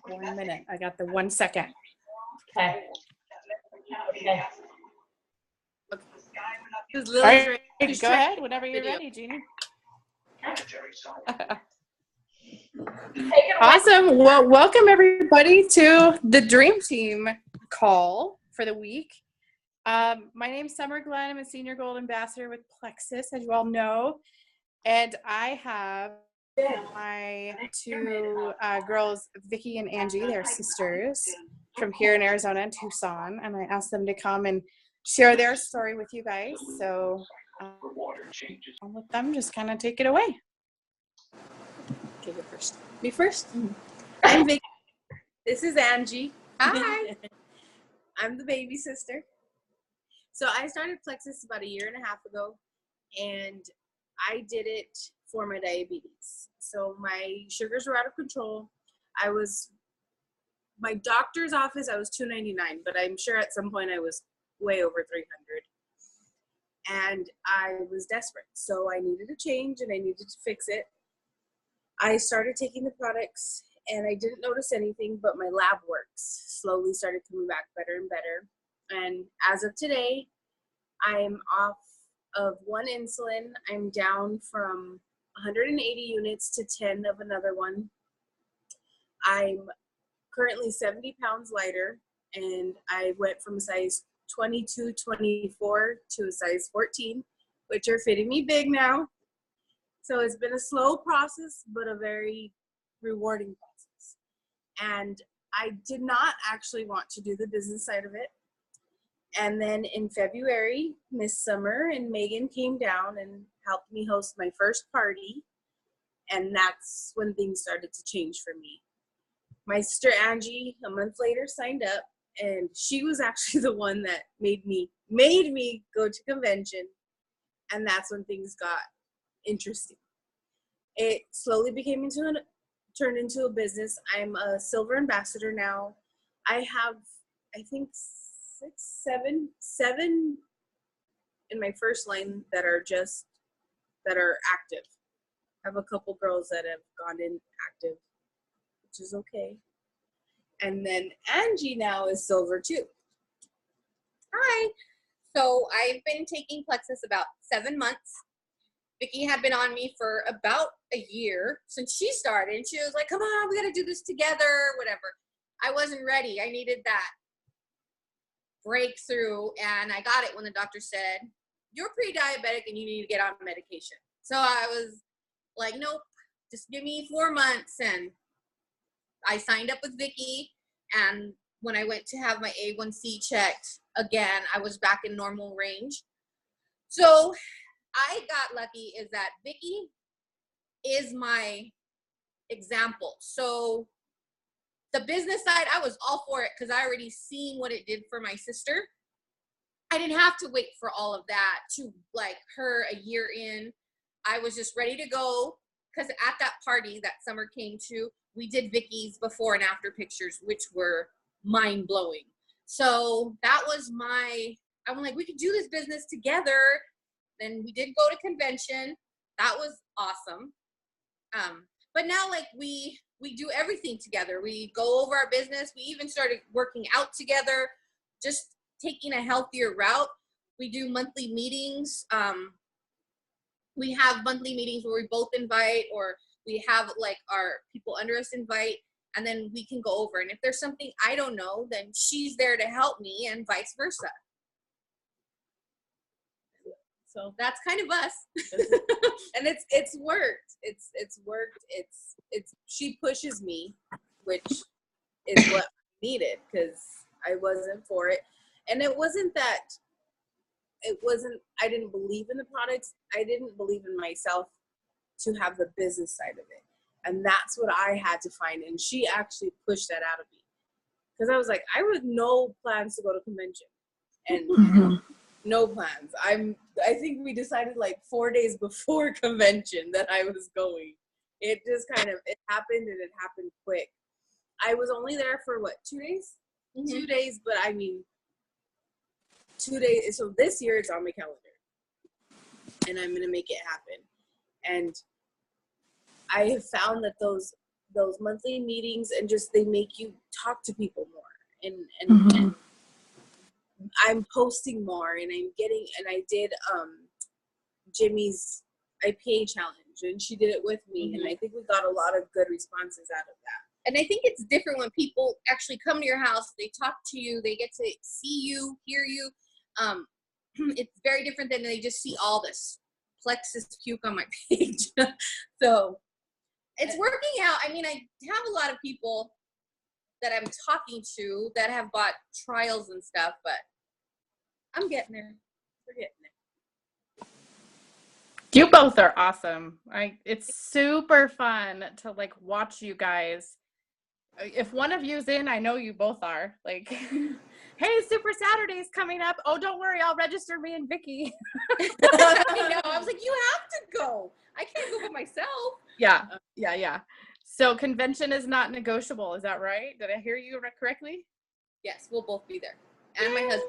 1 minute. I got the 1 second. Okay. Okay. All right, go ahead whenever you're ready, Jeannie. Awesome. Well, welcome everybody to the Dream Team call for the week. My name's Summer Glenn. I'm a Senior Gold Ambassador with Plexus, as you all know. And I have my two girls, Vicky and Angie. They're sisters from here in Arizona and Tucson. And I asked them to come and share their story with you guys. So I'll let them just kind of take it away. Okay, go first. Me first? Mm-hmm. I'm Vicky. This is Angie. Hi. I'm the baby sister. So I started Plexus about 1.5 years ago, and I did it for my diabetes. So my sugars were out of control. My doctor's office, I was $2.99, but I'm sure at some point I was way over $300. And I was desperate. So I needed a change and I needed to fix it. I started taking the products and I didn't notice anything, but my lab works slowly started coming back better and better. And as of today, I'm off of 1 insulin. I'm down from 180 units to 10 of another one. I'm currently 70 pounds lighter, and I went from a size 22, 24 to a size 14, which are fitting me big now. So it's been a slow process, but a very rewarding process. And I did not actually want to do the business side of it. And then in February, Miss Summer and Megan came down and helped me host my first party. And that's when things started to change for me. My sister Angie, a month later, signed up. And she was actually the one that made me go to convention. And that's when things got interesting. It slowly turned into a business. I'm a silver ambassador now. I have, I think, seven in my first line that are active. I have a couple girls that have gone in active, which is okay. And then Angie now is silver too. Hi. So I've been taking Plexus about 7 months. Vicky had been on me for about a year since she started. She was like, come on, we got to do this together, whatever. I wasn't ready. I needed that breakthrough, and I got it when the doctor said, you're pre-diabetic and you need to get on medication. So I was like, nope, just give me 4 months. And I signed up with Vicky, and when I went to have my A1C checked again, I was back in normal range. So I got lucky is that Vicky is my example. So the business side, I was all for it because I already seen what it did for my sister. I didn't have to wait for all of that to like her a year in. I was just ready to go because at that party that Summer came to, we did Vicky's before and after pictures, which were mind blowing. So that was I'm like, we could do this business together. Then we did go to convention. That was awesome. But now like we do everything together. We go over our business. We even started working out together, just taking a healthier route. We do monthly meetings. We have monthly meetings where we both invite, or we have like our people under us invite, and then we can go over. And if there's something I don't know, then she's there to help me and vice versa. So that's kind of us. And it's worked. It's worked. It's she pushes me, which is what I needed because I wasn't for it. And it wasn't I didn't believe in the products. I didn't believe in myself to have the business side of it. And that's what I had to find. And she actually pushed that out of me. Because I was like, I had no plans to go to convention. And no plans. I think we decided like 4 days before convention that I was going. It just it happened, and it happened quick. I was only there for 2 days? Mm-hmm. 2 days, but I mean, 2 days. So this year it's on my calendar. And I'm going to make it happen. And I have found that those those monthly meetings, and just they make you talk to people more. And I'm posting more, and I did Jimmy's IPA challenge, and she did it with me, and I think we got a lot of good responses out of that. And I think it's different when people actually come to your house, they talk to you, they get to see you, hear you. It's very different than they just see all this Plexus puke on my page. So it's working out. I mean, I have a lot of people that I'm talking to that have bought trials and stuff, but I'm getting there. We're getting there. You both are awesome. It's super fun to like watch you guys. If one of you's in, I know you both are. Like, hey, Super Saturday's coming up. Oh, don't worry, I'll register me and Vicky. I know. I was like, you have to go. I can't go by myself. Yeah. So convention is not negotiable. Is that right? Did I hear you correctly? Yes, we'll both be there. And my husband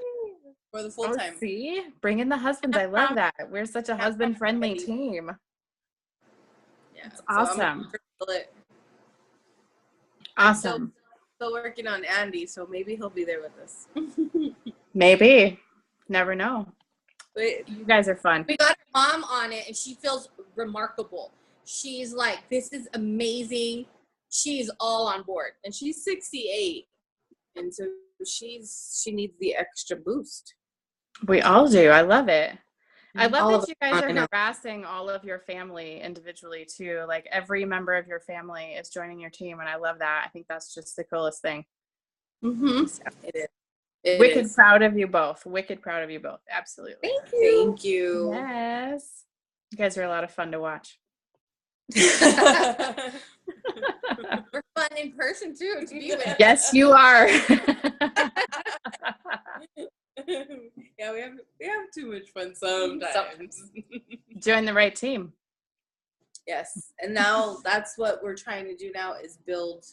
for the full time. See? Bring in the husbands. I love that. We're such a husband-friendly team. Yeah, That's awesome. I'm Awesome. still working on Andy, so maybe he'll be there with us. Maybe. Never know. But You guys are fun. We got her mom on it, and she feels remarkable. She's like, this is amazing. She's all on board. and she's 68, and so she needs the extra boost. We all do. I love it. I All love of that you guys I are know. harassing all of your family individually too. Like every member of your family is joining your team, and I love that. I think that's just the coolest thing. It is. It Wicked is. proud of you both. Wicked proud of you both. Absolutely. Thank you. Thank you. Yes. You guys are a lot of fun to watch. We're fun in person too to be with. Yes, you are. Yeah, we have too much fun sometimes. Join the right team. Yes, and now that's what we're trying to do now is build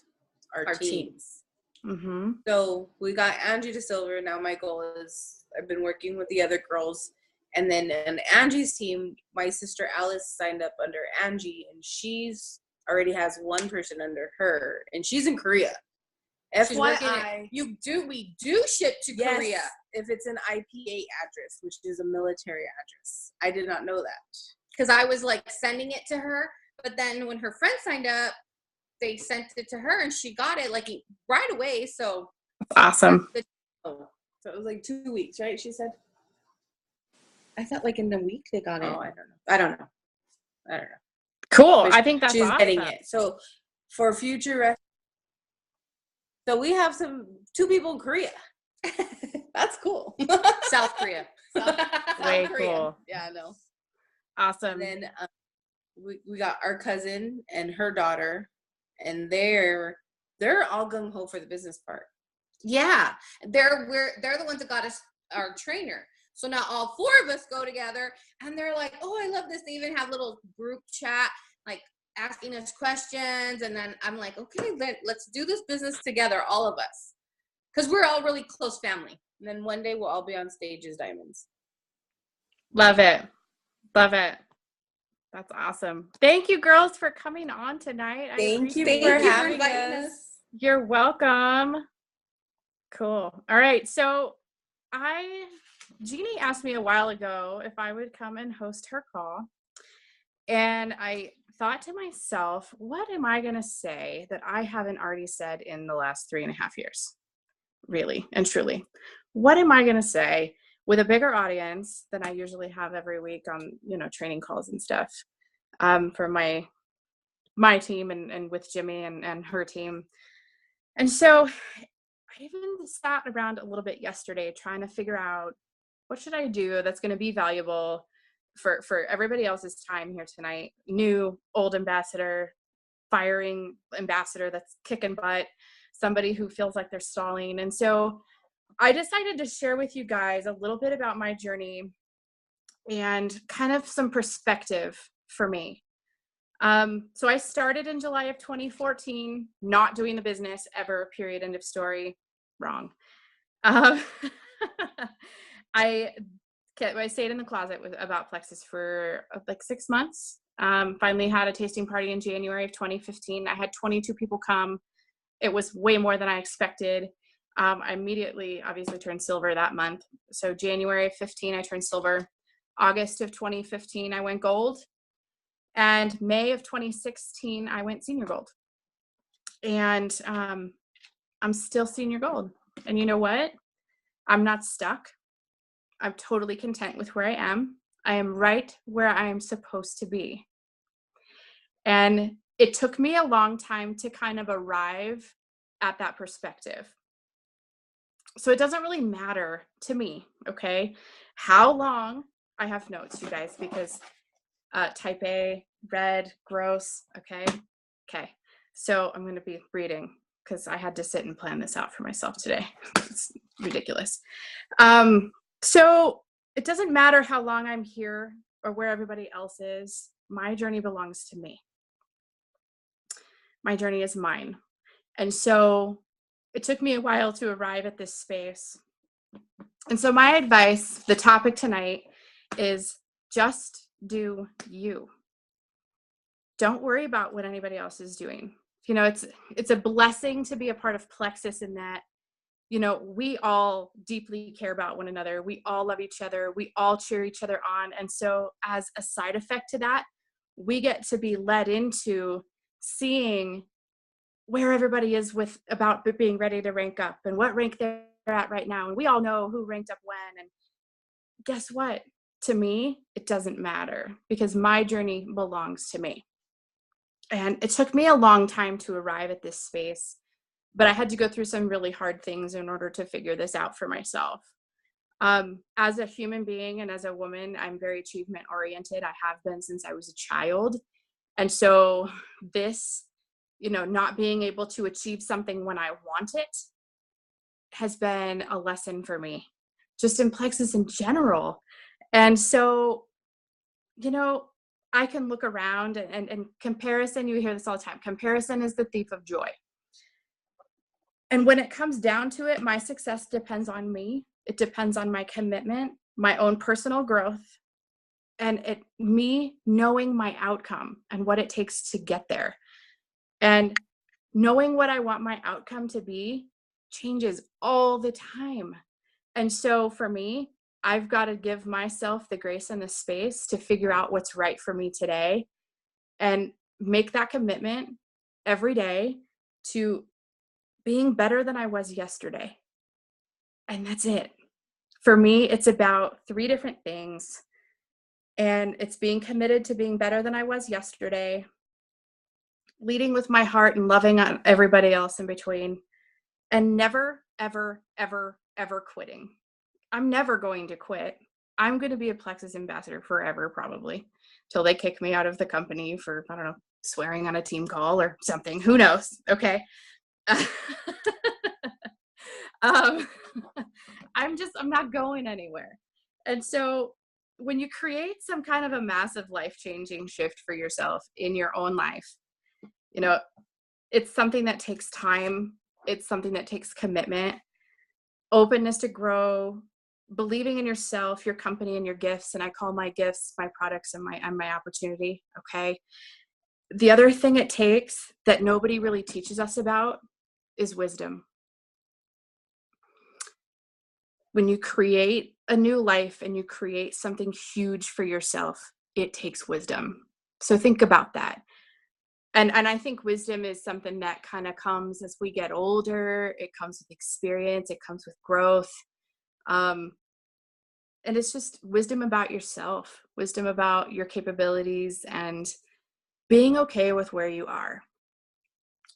our teams. Mm-hmm. So we got Angie De Silva. Now my goal is I've been working with the other girls, and then in Angie's team, my sister Alice signed up under Angie, and she's already has one person under her, and she's in Korea. She's working FYI, we do ship to yes, Korea. if it's an IPA address, which is a military address. I did not know that. Because I was like sending it to her, but then when her friend signed up, they sent it to her and she got it like right away. So Awesome. Oh, so it was like 2 weeks, right? She said. I thought like in a week they got it. Oh, I don't know. Cool. But I think that's she's awesome. getting it. So for future so we have two people in Korea. That's cool. South Korea. Way cool. Yeah, I know. Awesome. And then we got our cousin and her daughter, and they're all gung ho for the business part. Yeah, they're the ones that got us our trainer. So now all four of us go together, and they're like, "Oh, I love this." They even have little group chat, like asking us questions, and then I'm like, "Okay, let's do this business together, all of us," because we're all really close family. And then one day we'll all be on stage as diamonds. Love it. Love it. That's awesome. Thank you, girls, for coming on tonight. Thank you Thank for you for having inviting us. You're welcome. Cool. All right. So Jeannie asked me a while ago if I would come and host her call. And I thought to myself, what am I going to say that I haven't already said in the last 3.5 years? Really and truly. What am I going to say with a bigger audience than I usually have every week on, training calls and stuff for my team and with Jimmy and her team. And so I even sat around a little bit yesterday trying to figure out what should I do that's going to be valuable for everybody else's time here tonight. New, old ambassador, firing ambassador that's kicking butt, somebody who feels like they're stalling. And so I decided to share with you guys a little bit about my journey and kind of some perspective for me. So I started in July of 2014, not doing the business ever, period, end of story. Wrong. I stayed in the closet about Plexus for like 6 months. Finally had a tasting party in January of 2015. I had 22 people come. It was way more than I expected. I immediately obviously turned silver that month. So January of 15, I turned silver. August of 2015, I went gold. And May of 2016, I went senior gold. And I'm still senior gold. And you know what? I'm not stuck. I'm totally content with where I am. I am right where I am supposed to be. And it took me a long time to kind of arrive at that perspective. So it doesn't really matter to me, okay, how long. I have notes, you guys, because type A, red, gross, okay. So I'm going to be reading because I had to sit and plan this out for myself today. It's ridiculous. So it doesn't matter how long I'm here or where everybody else is. My journey belongs to me. My journey is mine. And so it took me a while to arrive at this space. And so my advice, the topic tonight, is just do you. Don't worry about what anybody else is doing. You know, it's a blessing to be a part of Plexus in that, you know, we all deeply care about one another. We all love each other. We all cheer each other on. And so as a side effect to that, we get to be led into seeing where everybody is with about being ready to rank up and what rank they're at right now. And we all know who ranked up when. And guess what? To me, it doesn't matter because my journey belongs to me. And it took me a long time to arrive at this space, but I had to go through some really hard things in order to figure this out for myself. As a human being and as a woman, I'm very achievement oriented. I have been since I was a child. And so this, you know, not being able to achieve something when I want it has been a lesson for me, just in Plexus in general. And so, you know, I can look around and comparison, you hear this all the time, comparison is the thief of joy. And when it comes down to it, my success depends on me. It depends on my commitment, my own personal growth, and me knowing my outcome and what it takes to get there. And knowing what I want my outcome to be changes all the time. And so for me, I've got to give myself the grace and the space to figure out what's right for me today and make that commitment every day to being better than I was yesterday. And that's it. For me, it's about 3 different things. And it's being committed to being better than I was yesterday, leading with my heart and loving on everybody else in between, and never, ever, ever, ever quitting. I'm never going to quit. I'm going to be a Plexus ambassador forever, probably, till they kick me out of the company for, I don't know, swearing on a team call or something. Who knows? Okay. I'm not going anywhere. And so when you create some kind of a massive life-changing shift for yourself in your own life, you know, it's something that takes time. It's something that takes commitment, openness to grow, believing in yourself, your company, and your gifts. And I call my gifts my products and my opportunity. Okay. The other thing it takes that nobody really teaches us about is wisdom. When you create a new life and you create something huge for yourself, it takes wisdom. So think about that. And I think wisdom is something that kind of comes as we get older. It comes with experience. It comes with growth. And it's just wisdom about yourself, wisdom about your capabilities, and being okay with where you are.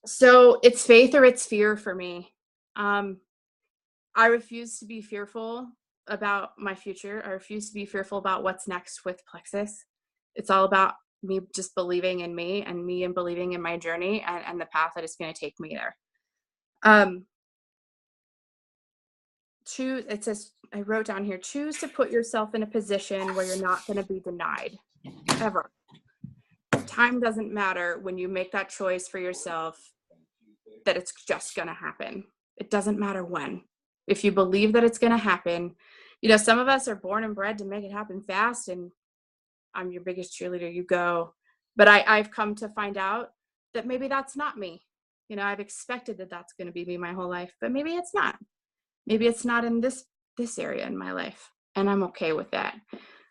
So it's faith or it's fear for me. I refuse to be fearful about my future. I refuse to be fearful about what's next with Plexus. It's all about me just believing in me and believing in my journey and the path that it's going to take me there. It says, I wrote down here, choose to put yourself in a position where you're not going to be denied, ever. Time doesn't matter when you make that choice for yourself that it's just going to happen. It doesn't matter when. If you believe that it's going to happen, you know, some of us are born and bred to make it happen fast, and I'm your biggest cheerleader. You go. But I've come to find out that maybe that's not me. You know, I've expected that that's going to be me my whole life, but maybe it's not. Maybe it's not in this area in my life, and I'm okay with that.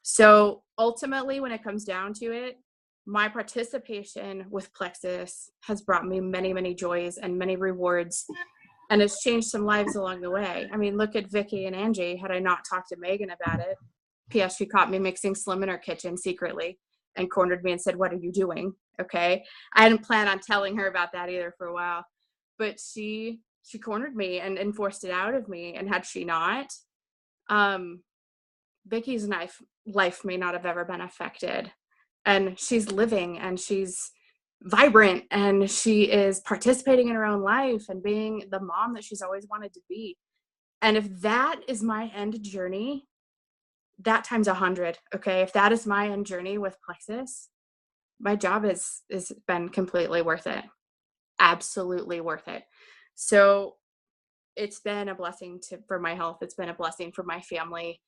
So ultimately, when it comes down to it, my participation with Plexus has brought me many, many joys and many rewards, and it's changed some lives along the way. I mean, look at Vicky and Angie. Had I not talked to Megan about it, P.S. she caught me mixing Slim in her kitchen secretly and cornered me and said, "What are you doing?" Okay. I hadn't planned on telling her about that either for a while, but she cornered me and forced it out of me. And had she not, Vicky's life may not have ever been affected. And she's living and she's vibrant and she is participating in her own life and being the mom that she's always wanted to be. And if that is my end journey, that times 100. Okay. If that is my end journey with Plexus, my job is been completely worth it. Absolutely worth it. So it's been a blessing for my health. It's been a blessing for my family.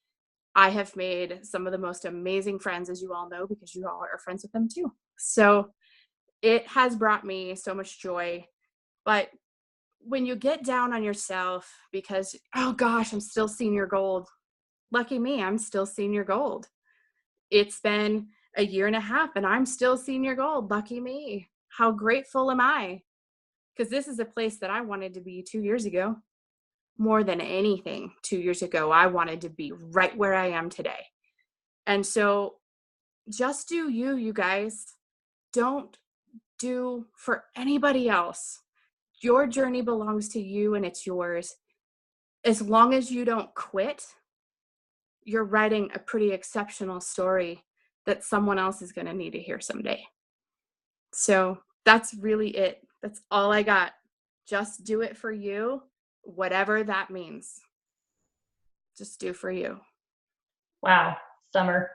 I have made some of the most amazing friends, as you all know, because you all are friends with them too. So it has brought me so much joy. But when you get down on yourself because, oh gosh, I'm still senior gold. Lucky me, I'm still senior gold. It's been a year and a half and I'm still senior gold. Lucky me. How grateful am I? Because this is a place that I wanted to be 2 years ago. More than anything, 2 years ago, I wanted to be right where I am today. And so just do you guys. Don't do for anybody else. Your journey belongs to you and it's yours. As long as you don't quit, you're writing a pretty exceptional story that someone else is going to need to hear someday. So that's really it. That's all I got. Just do it for you, whatever that means. Just do for you. Wow, Summer.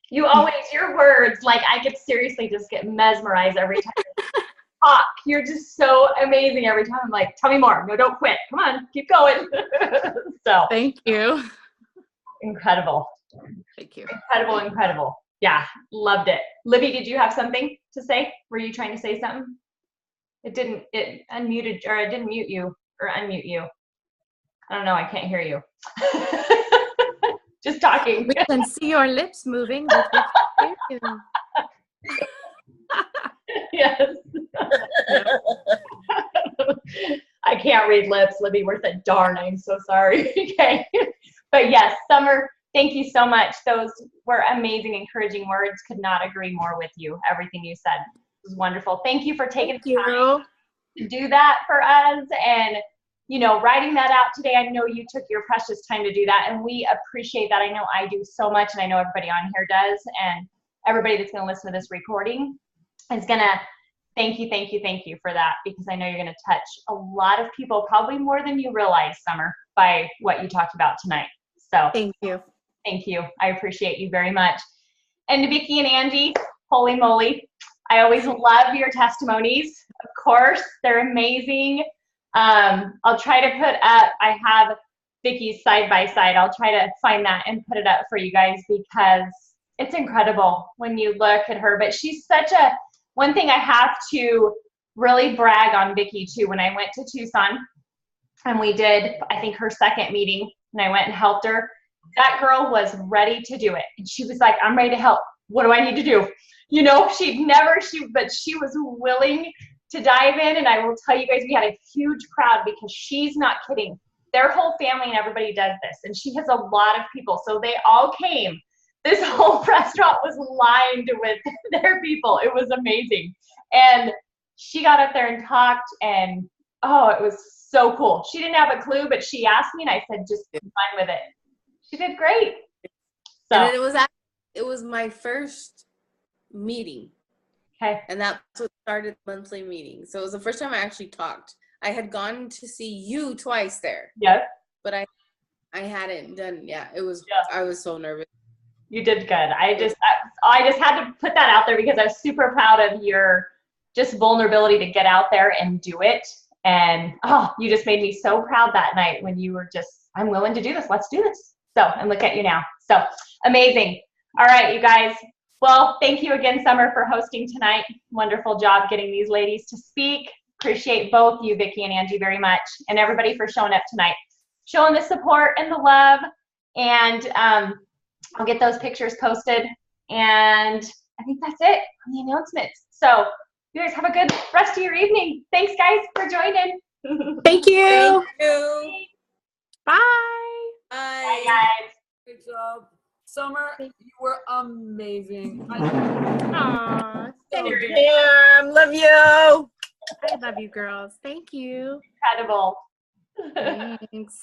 You always, your words, like I could seriously just get mesmerized every time you talk. You're just so amazing every time. I'm like, tell me more. No, don't quit. Come on, keep going. So Thank you. Incredible. Thank you. Incredible. Yeah, loved it. Libby, did you have something to say? Were you trying to say something? It didn't mute you or unmute you. I don't know, I can't hear you. Just talking. We can see your lips moving, but we can't hear you. Yes. I can't read lips, Libby. Worth it. Darn, I'm so sorry. Okay. But yes, Summer, thank you so much. Those were amazing, encouraging words. Could not agree more with you. Everything you said was wonderful. Thank you for taking the time to do that for us and, you know, writing that out today. I know you took your precious time to do that, and we appreciate that. I know I do so much, and I know everybody on here does, and everybody that's going to listen to this recording is going to thank you for that, because I know you're going to touch a lot of people, probably more than you realize, Summer, by what you talked about tonight. So thank you. Thank you. I appreciate you very much. And to Vicki and Angie, holy moly, I always love your testimonies. Of course, they're amazing. I'll try to put up, I have Vicki's side by side. I'll try to find that and put it up for you guys, because it's incredible when you look at her. But she's one thing I have to really brag on Vicki too. When I went to Tucson and we did, I think, her second meeting, and I went and helped her, that girl was ready to do it. And she was like, I'm ready to help. What do I need to do? You know, but she was willing to dive in. And I will tell you guys, we had a huge crowd, because she's not kidding. Their whole family and everybody does this. And she has a lot of people. So they all came. This whole restaurant was lined with their people. It was amazing. And she got up there and talked, and oh, it was so cool. She didn't have a clue, but she asked me, and I said, just be fine with it. She did great. So And it was my first meeting. Okay. And that's what started the monthly meeting. So it was the first time I actually talked. I had gone to see you twice there. Yeah. But I hadn't done, I was so nervous. You did good. I just had to put that out there, because I was super proud of your just vulnerability to get out there and do it. And you just made me so proud that night when you were just, I'm willing to do this. Let's do this. So, and look at you now. So amazing. All right, you guys, Well, thank you again, Summer, for hosting tonight. Wonderful job getting these ladies to speak. Appreciate both you, Vicki and Angie, very much, and everybody for showing up tonight, showing the support and the love. And I'll get those pictures posted. And I think that's it on the announcements. So you guys have a good rest of your evening. Thanks, guys, for joining. Thank you. Thank you. Bye. Bye, Bye. guys. Good job. Summer, you were amazing. Aw, thank you. Damn, love you. I love you girls. Thank you. Incredible. Thanks.